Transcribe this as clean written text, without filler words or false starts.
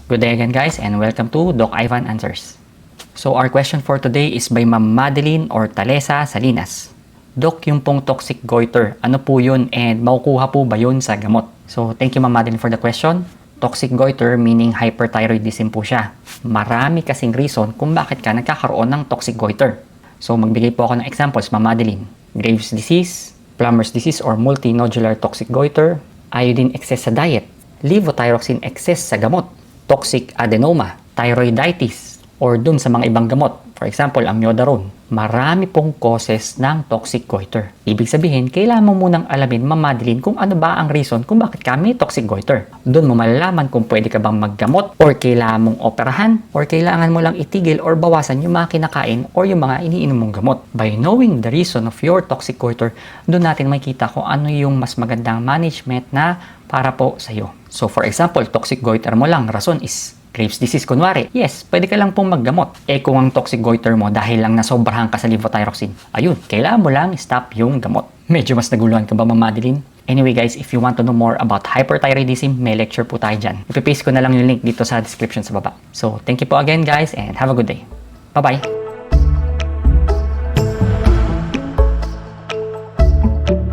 Good day again guys and welcome to Doc Ivan Answers. So our question for today is by Ma'am Madeline or Talesa Salinas. Doc, yung pong toxic goiter, ano po yun and makukuha po ba yun sa gamot? So thank you Ma'am Madeline for the question. Toxic goiter meaning hyperthyroidism po siya. Marami kasing reason kung bakit ka nagkakaroon ng toxic goiter. So magbigay po ako ng examples Ma'am Madeline. Graves' disease, Plummer's disease or multinodular toxic goiter, iodine excess sa diet, levothyroxine excess sa gamot, toxic adenoma, thyroiditis, or dun sa mga ibang gamot. For example, amiodarone. Marami pong causes ng toxic goiter. Ibig sabihin, kailangan mo munang alamin, Ma'am Madeline, kung ano ba ang reason kung bakit ka may toxic goiter. Doon mo malalaman kung pwede ka bang maggamot, or kailangan mong operahan, or kailangan mo lang itigil or bawasan yung mga kinakain or yung mga iniinom mong gamot. By knowing the reason of your toxic goiter, doon natin makikita kung ano yung mas magandang management na para po sa'yo. So for example, toxic goiter mo lang, rason is Graves' disease kunwari. Yes, pwede ka lang pong maggamot. Kung ang toxic goiter mo dahil lang nasobrahan ka sa levothyroxine, ayun, kailangan mo lang stop yung gamot. Medyo mas naguluhan ka ba, Ma'am Madeline? Anyway guys, if you want to know more about hyperthyroidism, may lecture po tayo dyan. Ipipaste ko na lang yung link dito sa description sa baba. So, thank you po again guys and have a good day. Bye-bye!